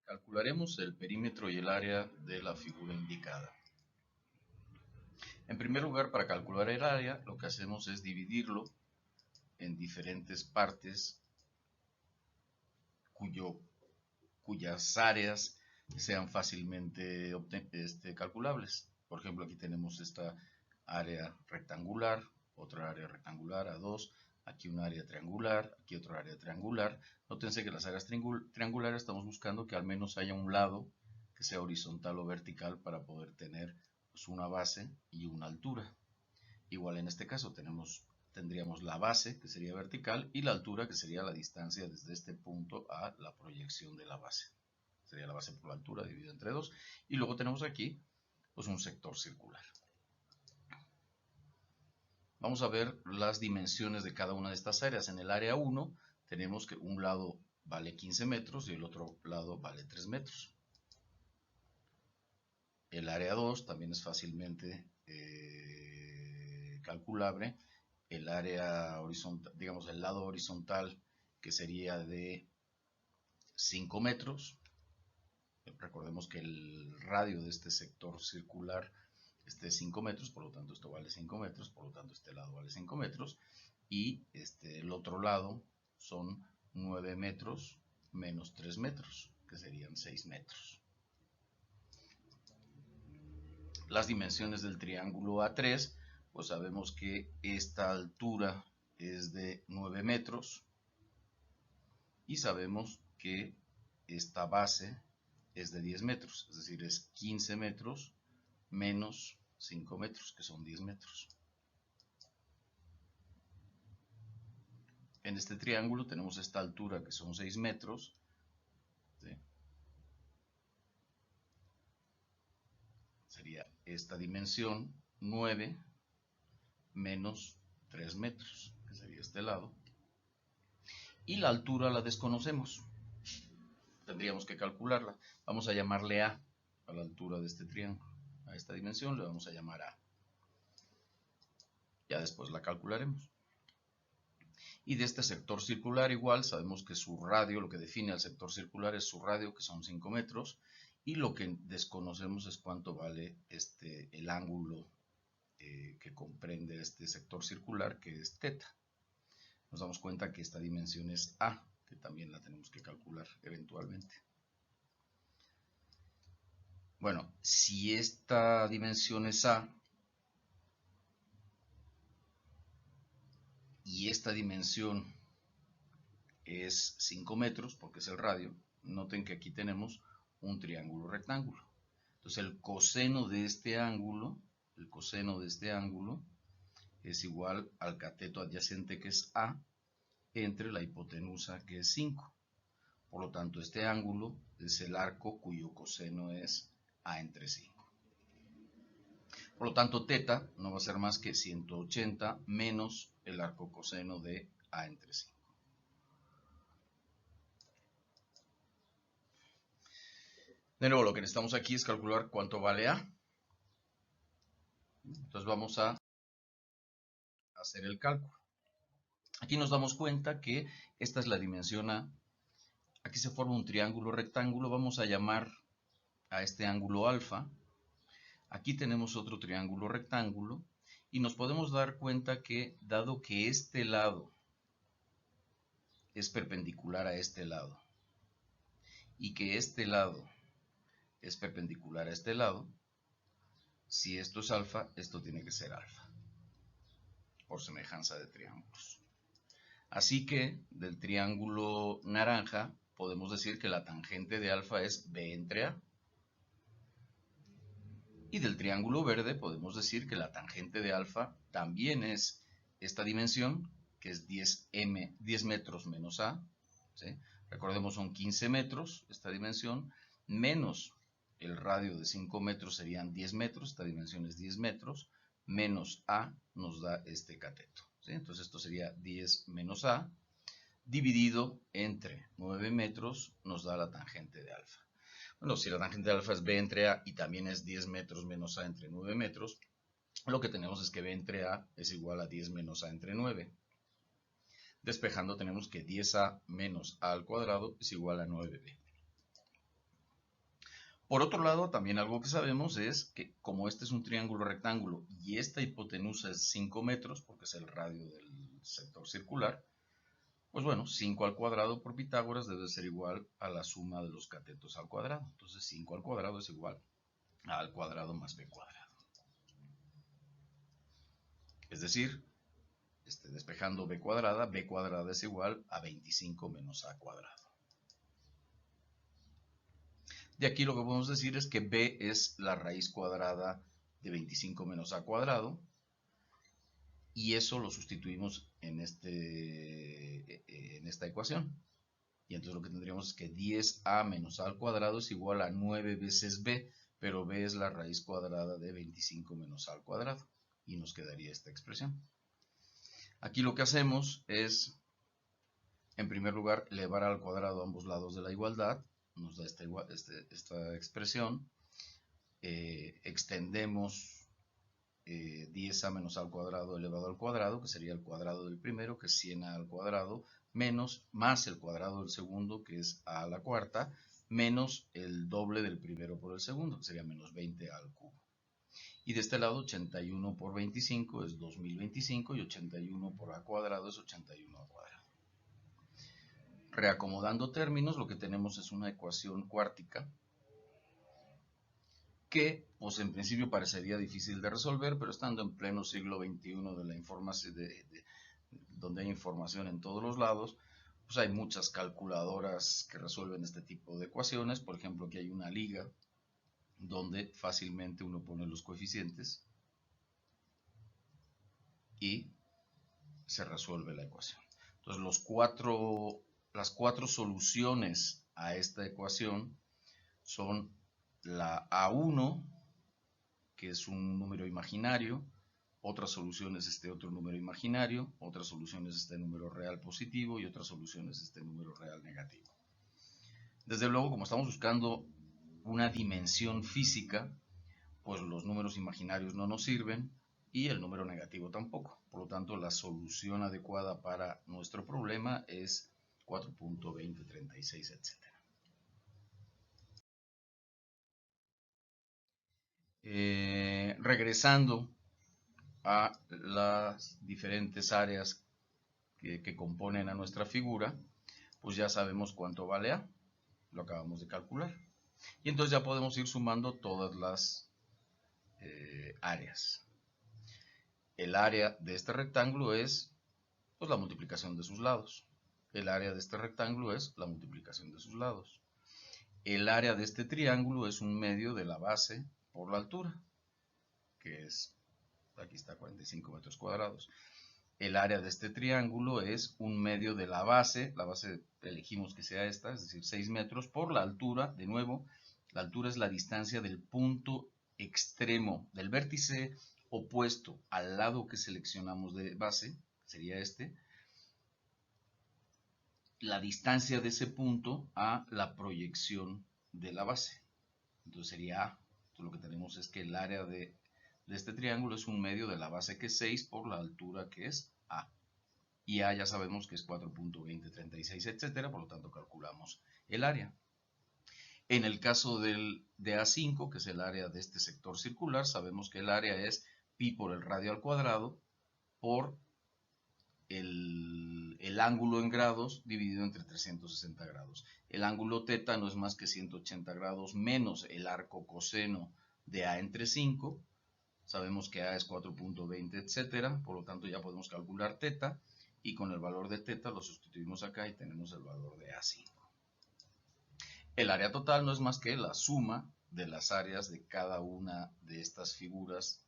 Calcularemos el perímetro y el área de la figura indicada. En primer lugar, para calcular el área, lo que hacemos es dividirlo en diferentes partes cuyas áreas sean fácilmente calculables. Por ejemplo, aquí tenemos esta área rectangular, otra área rectangular A2, aquí un área triangular, aquí otra área triangular. Nótense que las áreas triangulares estamos buscando que al menos haya un lado que sea horizontal o vertical para poder tener pues, una base y una altura. Igual en este caso tendríamos la base, que sería vertical, y la altura, que sería la distancia desde este punto a la proyección de la base. Sería la base por la altura dividida entre 2. Y luego tenemos aquí pues, un sector circular. Vamos a ver las dimensiones de cada una de estas áreas. En el área 1 tenemos que un lado vale 15 metros y el otro lado vale 3 metros. El área 2 también es fácilmente calculable. El área horizontal, digamos el lado horizontal, que sería de 5 metros. Recordemos que el radio de este sector circular es de 5 metros, por lo tanto esto vale 5 metros, por lo tanto este lado vale 5 metros. Y el otro lado son 9 metros menos 3 metros, que serían 6 metros. Las dimensiones del triángulo A3, pues sabemos que esta altura es de 9 metros y sabemos que esta base es de 10 metros, es decir, es 15 metros menos 5 metros, que son 10 metros. En este triángulo tenemos esta altura que son 6 metros, ¿sí? Sería esta dimensión 9 menos 3 metros, que sería este lado. Y la altura la desconocemos. Tendríamos que calcularla. Vamos a llamarle A la altura de este triángulo. A esta dimensión le vamos a llamar A. Ya después la calcularemos. Y de este sector circular igual, sabemos que su radio, lo que define al sector circular es su radio, que son 5 metros, y lo que desconocemos es cuánto vale el ángulo que comprende este sector circular, que es θ. Nos damos cuenta que esta dimensión es A, que también la tenemos que calcular eventualmente. Bueno, si esta dimensión es A y esta dimensión es 5 metros, porque es el radio, noten que aquí tenemos un triángulo rectángulo. Entonces el coseno de este ángulo, es igual al cateto adyacente, que es A, entre la hipotenusa, que es 5. Por lo tanto, este ángulo es el arco cuyo coseno es A entre 5. Por lo tanto, θ no va a ser más que 180 menos el arco coseno de A entre 5. De nuevo, lo que necesitamos aquí es calcular cuánto vale A. Entonces vamos a hacer el cálculo. Aquí nos damos cuenta que esta es la dimensión A. Aquí se forma un triángulo rectángulo. Vamos a llamar a este ángulo alfa. Aquí tenemos otro triángulo rectángulo. Y nos podemos dar cuenta que, dado que este lado es perpendicular a este lado y que este lado es perpendicular a este lado, si esto es alfa, esto tiene que ser alfa, por semejanza de triángulos. Así que del triángulo naranja podemos decir que la tangente de alfa es B entre A. Y del triángulo verde podemos decir que la tangente de alfa también es esta dimensión, que es 10 metros menos A. ¿Sí? Recordemos, son 15 metros esta dimensión, menos el radio de 5 metros serían 10 metros, esta dimensión es 10 metros, menos A nos da este cateto. ¿Sí? Entonces esto sería 10 menos A, dividido entre 9 metros nos da la tangente de alfa. Bueno, si la tangente de alfa es B entre A y también es 10 metros menos A entre 9 metros, lo que tenemos es que B entre A es igual a 10 menos A entre 9. Despejando tenemos que 10A menos A al cuadrado es igual a 9B. Por otro lado, también algo que sabemos es que como este es un triángulo rectángulo y esta hipotenusa es 5 metros, porque es el radio del sector circular, pues bueno, 5 al cuadrado por Pitágoras debe ser igual a la suma de los catetos al cuadrado. Entonces 5 al cuadrado es igual a al cuadrado más b cuadrado. Es decir, despejando b cuadrada es igual a 25 menos a cuadrado. De aquí lo que podemos decir es que b es la raíz cuadrada de 25 menos a cuadrado, y eso lo sustituimos en esta ecuación. Y entonces lo que tendríamos es que 10a menos a al cuadrado es igual a 9 veces b, pero b es la raíz cuadrada de 25 menos a al cuadrado. Y nos quedaría esta expresión. Aquí lo que hacemos es, en primer lugar, elevar al cuadrado ambos lados de la igualdad. Nos da esta expresión. Extendemos 10a menos a al cuadrado elevado al cuadrado, que sería el cuadrado del primero, que es 100a al cuadrado, más el cuadrado del segundo, que es a la cuarta, menos el doble del primero por el segundo, que sería menos 20 al cubo. Y de este lado 81 por 25 es 2025 y 81 por a cuadrado es 81 a cuadrado. Reacomodando términos, lo que tenemos es una ecuación cuártica que, pues en principio parecería difícil de resolver, pero estando en pleno siglo XXI de la información, donde hay información en todos los lados, pues hay muchas calculadoras que resuelven este tipo de ecuaciones. Por ejemplo, aquí hay una liga donde fácilmente uno pone los coeficientes y se resuelve la ecuación. Entonces las cuatro soluciones a esta ecuación son la A1, que es un número imaginario, otra solución es este otro número imaginario, otra solución es este número real positivo y otra solución es este número real negativo. Desde luego, como estamos buscando una dimensión física, pues los números imaginarios no nos sirven y el número negativo tampoco. Por lo tanto, la solución adecuada para nuestro problema es 4.2036, etc. Regresando a las diferentes áreas que componen a nuestra figura, pues ya sabemos cuánto vale A, lo acabamos de calcular. Y entonces ya podemos ir sumando todas las áreas. El área de este rectángulo es pues, la multiplicación de sus lados. El área de este rectángulo es la multiplicación de sus lados. El área de este triángulo es un medio de la base por la altura, que es, aquí está, 45 metros cuadrados. El área de este triángulo es un medio de la base elegimos que sea esta, es decir, 6 metros, por la altura. De nuevo, la altura es la distancia del punto extremo, del vértice opuesto al lado que seleccionamos de base, sería este, la distancia de ese punto a la proyección de la base. Entonces sería A. Entonces lo que tenemos es que el área de este triángulo es un medio de la base que es 6 por la altura que es A. Y A ya sabemos que es 4.2036, etc. Por lo tanto calculamos el área. En el caso de A5, que es el área de este sector circular, sabemos que el área es pi por el radio al cuadrado por el ángulo en grados dividido entre 360 grados. El ángulo θ no es más que 180 grados menos el arco coseno de A entre 5. Sabemos que A es 4.20, etc. Por lo tanto ya podemos calcular θ y con el valor de θ lo sustituimos acá y tenemos el valor de A5. El área total no es más que la suma de las áreas de cada una de estas figuras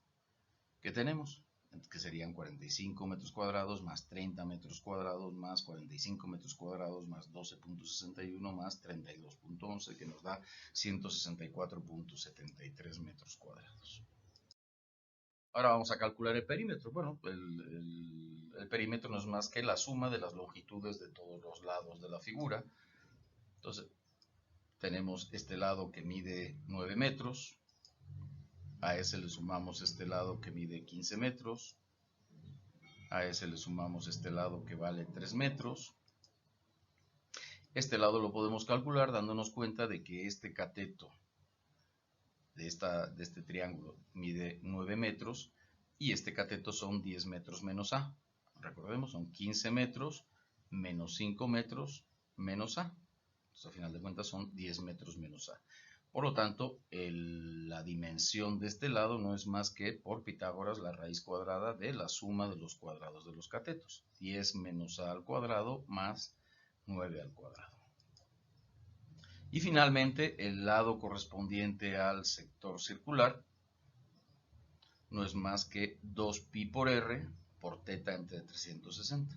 que tenemos, que serían 45 metros cuadrados más 30 metros cuadrados más 45 metros cuadrados más 12.61 más 32.11, que nos da 164.73 metros cuadrados. Ahora vamos a calcular el perímetro. Bueno, el perímetro no es más que la suma de las longitudes de todos los lados de la figura. Entonces, tenemos este lado que mide 9 metros, a ese le sumamos este lado que mide 15 metros, a ese le sumamos este lado que vale 3 metros. Este lado lo podemos calcular dándonos cuenta de que este cateto de este triángulo mide 9 metros y este cateto son 10 metros menos A. Recordemos, son 15 metros menos 5 metros menos A. Entonces, a final de cuentas son 10 metros menos A. Por lo tanto, la dimensión de este lado no es más que, por Pitágoras, la raíz cuadrada de la suma de los cuadrados de los catetos. 10 menos A al cuadrado más 9 al cuadrado. Y finalmente, el lado correspondiente al sector circular no es más que 2pi por r por teta entre 360.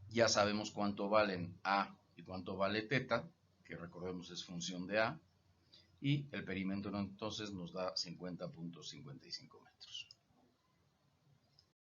Ya sabemos cuánto valen A y cuánto vale teta, que recordemos es función de A, y el perímetro entonces nos da 50.55 metros.